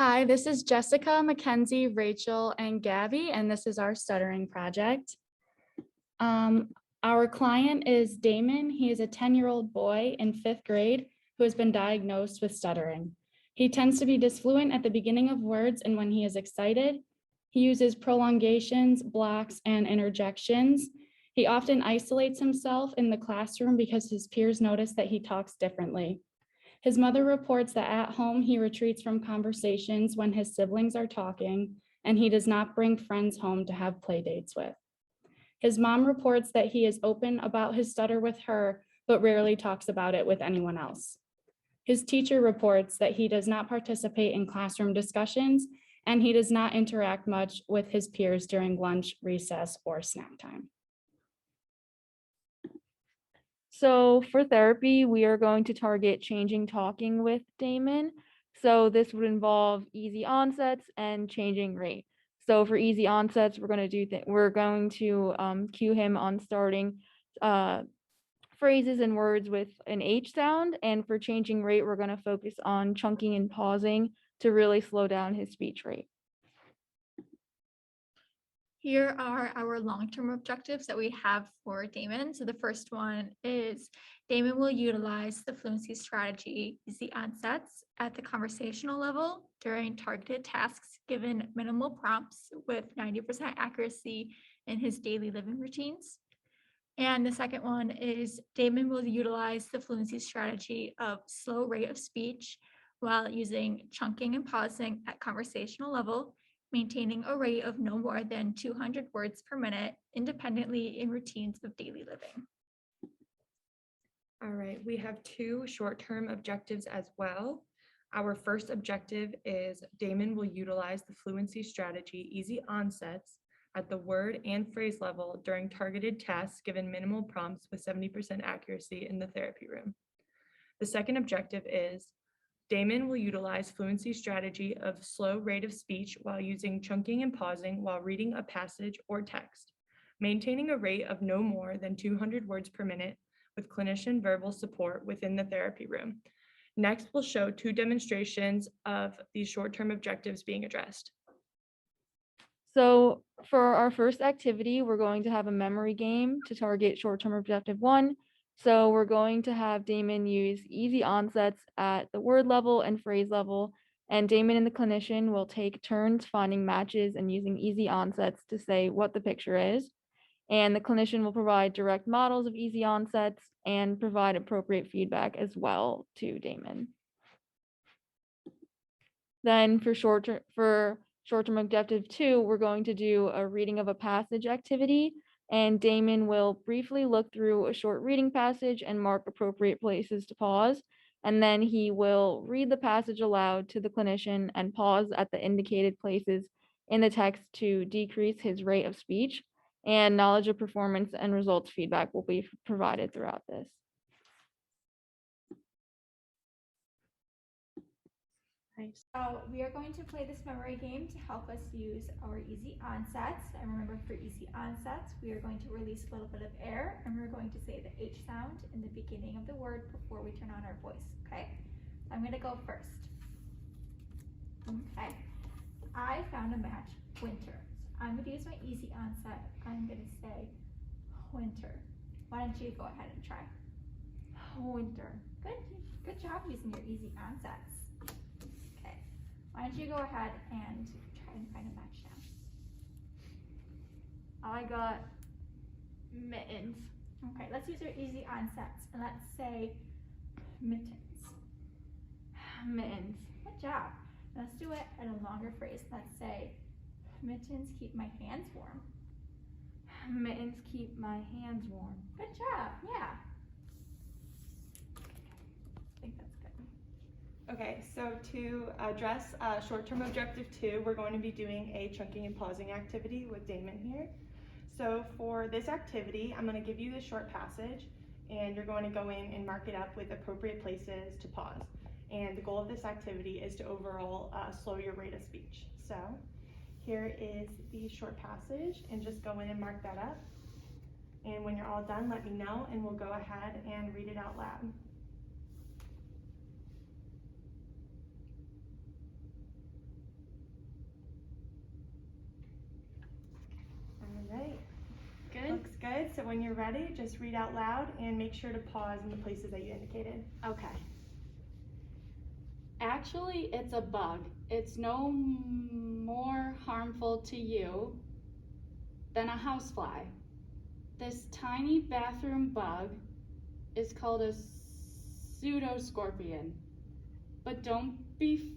Hi, this is Jessica, Mackenzie, Rachel, and Gabby, and this is our stuttering project. Our client is Damon. He is a 10-year-old boy in 5th grade who has been diagnosed with stuttering. He tends to be disfluent at the beginning of words and when he is excited. He uses prolongations, blocks, and interjections. He often isolates himself in the classroom because his peers notice that he talks differently. His mother reports that at home he retreats from conversations when his siblings are talking, and he does not bring friends home to have play dates with. His mom reports that he is open about his stutter with her, but rarely talks about it with anyone else. His teacher reports that he does not participate in classroom discussions, and he does not interact much with his peers during lunch, recess, or snack time. So for therapy, we are going to target changing talking with Damon. So this would involve easy onsets and changing rate. So for easy onsets, we're going to cue him on starting phrases and words with an H sound. And for changing rate, we're going to focus on chunking and pausing to really slow down his speech rate. Here are our long-term objectives that we have for Damon. So the first one is Damon will utilize the fluency strategy, easy onsets at the conversational level during targeted tasks given minimal prompts with 90% accuracy in his daily living routines. And the second one is Damon will utilize the fluency strategy of slow rate of speech while using chunking and pausing at conversational level, maintaining a rate of no more than 200 words per minute independently in routines of daily living. All right, we have two short-term objectives as well. Our first objective is Damon will utilize the fluency strategy easy onsets at the word and phrase level during targeted tasks given minimal prompts with 70% accuracy in the therapy room. The second objective is Damon will utilize fluency strategy of slow rate of speech while using chunking and pausing while reading a passage or text, maintaining a rate of no more than 200 words per minute with clinician verbal support within the therapy room. Next, we'll show two demonstrations of these short-term objectives being addressed. So for our first activity, we're going to have a memory game to target short-term objective 1. So we're going to have Damon use easy onsets at the word level and phrase level, and Damon and the clinician will take turns finding matches and using easy onsets to say what the picture is. And the clinician will provide direct models of easy onsets and provide appropriate feedback as well to Damon. Then for short-term objective 2, we're going to do a reading of a passage activity, and Damon will briefly look through a short reading passage and mark appropriate places to pause. And then he will read the passage aloud to the clinician and pause at the indicated places in the text to decrease his rate of speech. And knowledge of performance and results feedback will be provided throughout this. So we are going to play this memory game to help us use our easy onsets. And remember, for easy onsets, we are going to release a little bit of air and we're going to say the H sound in the beginning of the word before we turn on our voice, okay? I'm gonna go first. Okay, I found a match, winter. So I'm gonna use my easy onset. I'm gonna say winter. Why don't you go ahead and try? Winter. Good job using your easy onsets. Why don't you go ahead and try and find a match now? I got mittens. Okay, let's use our easy onsets and let's say mittens. Mittens. Good job. Let's do it in a longer phrase. Let's say mittens keep my hands warm. Mittens keep my hands warm. Good job, yeah. I think that's good. Okay, so to address short-term objective 2, we're going to be doing a chunking and pausing activity with Damon here. So for this activity, I'm going to give you the short passage and you're going to go in and mark it up with appropriate places to pause. And the goal of this activity is to overall slow your rate of speech. So here is the short passage and just go in and mark that up. And when you're all done, let me know and we'll go ahead and read it out loud. so when you're ready, just read out loud and make sure to pause in the places that you indicated. Okay. Actually, it's a bug. It's no more harmful to you than a housefly. This tiny bathroom bug is called a pseudoscorpion, but don't be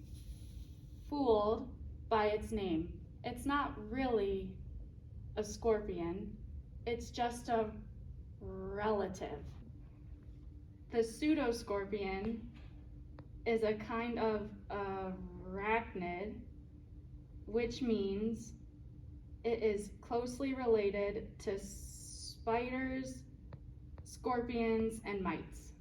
fooled by its name. It's not really a scorpion, it's just a relative. The pseudoscorpion is a kind of arachnid, which means it is closely related to spiders, scorpions, and mites.